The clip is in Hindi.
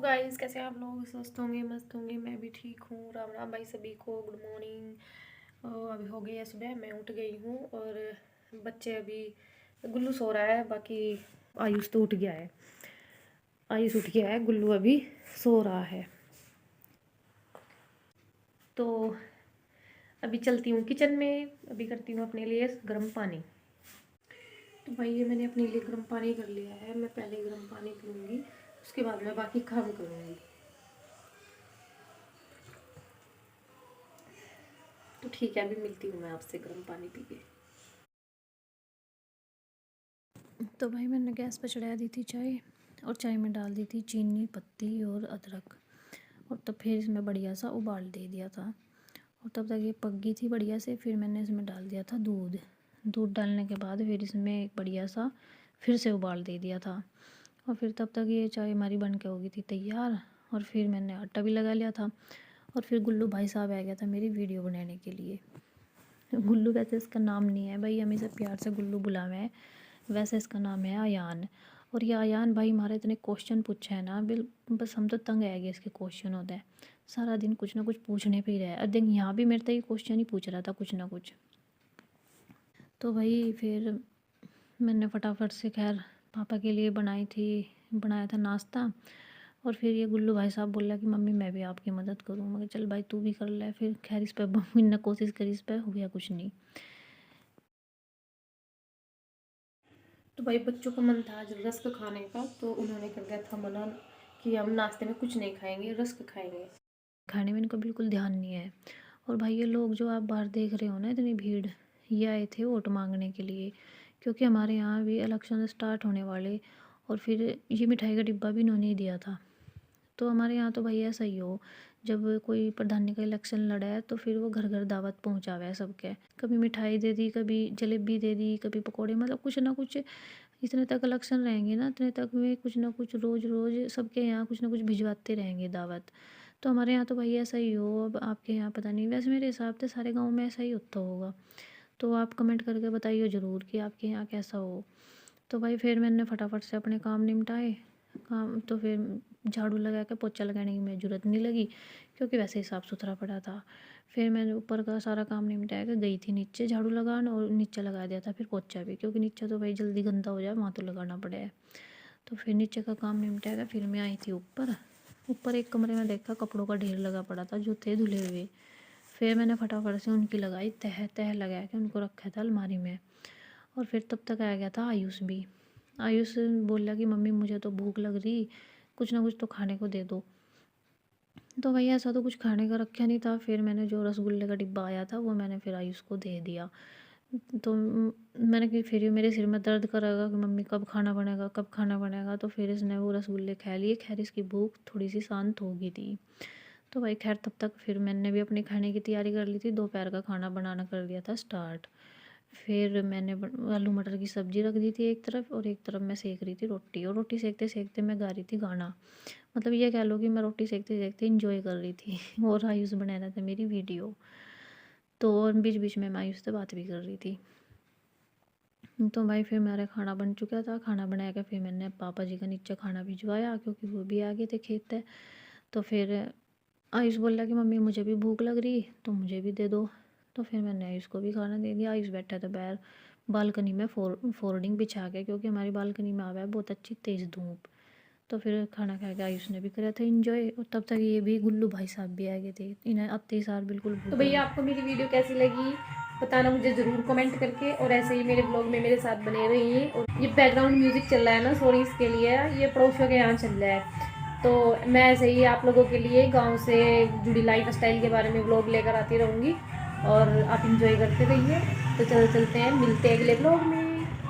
गाइस, कैसे हैं आप लोग? स्वस्थ होंगे, मस्त होंगे। मैं भी ठीक हूँ। राम राम भाई सभी को, गुड मॉर्निंग। अभी हो गई है सुबह, मैं उठ गई हूँ और बच्चे अभी, गुल्लू सो रहा है, बाकी आयुष तो उठ गया है। आयुष उठ गया है, गुल्लू अभी सो रहा है। तो अभी चलती हूँ किचन में, अभी करती हूँ अपने लिए गर्म पानी। तो भाई ये मैंने अपने लिए गर्म पानी कर लिया है। मैं पहले गर्म पानी पीऊँगी, उसके बाद मैं बाकी काम करूँगी। तो ठीक है, अभी मिलती हूँ मैं आपसे गर्म पानी पी के। तो भाई मैंने गैस पर चढ़ा दी थी चाय, और चाय में डाल दी थी चीनी, पत्ती और अदरक, और तब फिर इसमें बढ़िया सा उबाल दे दिया था। और तब तक ये पक गई थी बढ़िया से। फिर मैंने इसमें डाल दिया था दूध। दूध डालने के बाद फिर इसमें एक बढ़िया सा फिर से उबाल दे दिया था। और फिर तब तक ये चाय हमारी बन के हो गई थी तैयार। और फिर मैंने आटा भी लगा लिया था। और फिर गुल्लू भाई साहब आ गया था मेरी वीडियो बनाने के लिए। गुल्लू वैसे इसका नाम नहीं है भाई, हम इसे प्यार से गुल्लू बुलावे हैं। वैसे इसका नाम है आयान। और ये आयान भाई हमारे इतने क्वेश्चन पूछे हैं ना, बस हम तो तंग आ गए इसके क्वेश्चन होते हैं। सारा दिन कुछ ना कुछ पूछने पे ही रहा है। देख यहाँ भी मेरे से ये क्वेश्चन ही पूछ रहा था कुछ ना कुछ। तो भाई फिर मैंने फटाफट से खैर पापा के लिए बनाया था नाश्ता। और फिर ये गुल्लू भाई साहब बोला कि मम्मी मैं भी आपकी मदद करूँ। मैं चल भाई तू भी कर ले। फिर खैर इस पर मम्मी ने कोशिश करी, इस पर हो गया कुछ नहीं। तो भाई बच्चों का मन था आज रस्क खाने का, तो उन्होंने कर दिया था मना कि हम नाश्ते में कुछ नहीं खाएंगे, रस्क खाएंगे। खाने में इनका बिल्कुल ध्यान नहीं है। और भाई ये लोग जो आप बाहर देख रहे हो ना, इतनी भीड़, ये आए थे वोट मांगने के लिए, क्योंकि हमारे यहाँ भी इलेक्शन स्टार्ट होने वाले। और फिर ये मिठाई का डिब्बा भी इन्होंने ही दिया था। तो हमारे यहाँ तो भाई ऐसा ही हो, जब कोई प्रधानी का इलेक्शन लड़ा है तो फिर वो घर घर दावत पहुँचावे है सबके। कभी मिठाई दे दी, कभी जलेबी दे दी, कभी पकौड़े, मतलब कुछ ना कुछ। इतने तक इलेक्शन रहेंगे ना, इतने तक में कुछ ना कुछ रोज़ रोज़ सबके यहाँ कुछ ना कुछ भिजवाते रहेंगे दावत। तो हमारे यहाँ तो भाई ऐसा ही हो। अब आपके यहाँ पता नहीं, वैसे मेरे हिसाब से सारे गाँव में ऐसा ही होता होगा। तो आप कमेंट करके बताइए ज़रूर कि आपके यहाँ कैसा हो। तो भाई फिर मैंने फटाफट से अपने काम निपटाए। काम तो फिर झाड़ू लगा के पोछा लगाने की मुझे ज़रूरत नहीं लगी, क्योंकि वैसे ही साफ़ सुथरा पड़ा था। फिर मैंने ऊपर का सारा काम निपटा के गई थी नीचे झाड़ू लगान, और नीचे लगा दिया था फिर पोछा भी, क्योंकि नीचे तो भाई जल्दी गंदा हो जाए, वहाँ तो लगाना पड़े। तो फिर नीचे का काम निपटा के फिर मैं आई थी ऊपर। ऊपर एक कमरे में देखा कपड़ों का ढेर लगा पड़ा था जो थे धुले हुए। फिर मैंने फटाफट से उनकी लगाई तह तह लगा के उनको रखा था अलमारी में। और फिर तब तक आ गया था आयुष भी। आयुष बोला कि मम्मी मुझे तो भूख लग रही, कुछ ना कुछ तो खाने को दे दो। तो भैया ऐसा तो कुछ खाने का रखा नहीं था। फिर मैंने जो रसगुल्ले का डिब्बा आया था वो मैंने फिर आयुष को दे दिया। तो मैंने कि फिर ये मेरे सिर में दर्द करेगा कि मम्मी कब खाना बनेगा, कब खाना बनेगा। तो फिर इसने वो रसगुल्ले खा लिए। खैर इसकी भूख थोड़ी सी शांत हो गई थी। तो भाई खैर तब तक फिर मैंने भी अपने खाने की तैयारी कर ली थी। दोपहर का खाना बनाना कर दिया था स्टार्ट। फिर मैंने आलू मटर की सब्ज़ी रख दी थी एक तरफ, और एक तरफ मैं सेक रही थी रोटी। और रोटी सेकते सेकते मैं गा रही थी गाना। मतलब ये कह लो कि मैं रोटी सेकते सेकते इंजॉय कर रही थी और आयुष बना रहा था मेरी वीडियो। तो और बीच बीच में मैं आयुष से बात भी कर रही थी। तो भाई फिर मेरा खाना बन चुका था। खाना बना के फिर मैंने पापा जी का नीचे खाना भिजवाया, क्योंकि वो भी आ गए थे खेत से। तो फिर आयुष बोला कि मम्मी मुझे भी भूख लग रही, तो मुझे भी दे दो। तो फिर मैंने आयुष को भी खाना दे दिया। आयुष बैठा था बाहर बालकनी में फोर्डिंग बिछा के, क्योंकि हमारी बालकनी में आवा है बहुत अच्छी तेज़ धूप। तो फिर खाना खा के आयुष ने भी करा था इंजॉय। और तब तक ये भी गुल्लू भाई साहब भी आ गए थे। इन्हें आते ही सार बिल्कुल तो भैया आपको मेरी वीडियो कैसी लगी बताना मुझे ज़रूर कमेंट करके, और ऐसे ही मेरे ब्लॉग में मेरे साथ बने रहिए। और ये बैकग्राउंड म्यूज़िक चल रहा है ना, सॉरी इसके लिए, ये पड़ोसियों के यहाँ चल रहा है। तो मैं ऐसे ही आप लोगों के लिए गांव से जुड़ी लाइफ स्टाइल के बारे में व्लॉग लेकर आती रहूँगी, और आप इंजॉय करते रहिए। तो चलते हैं, मिलते हैं अगले व्लॉग में।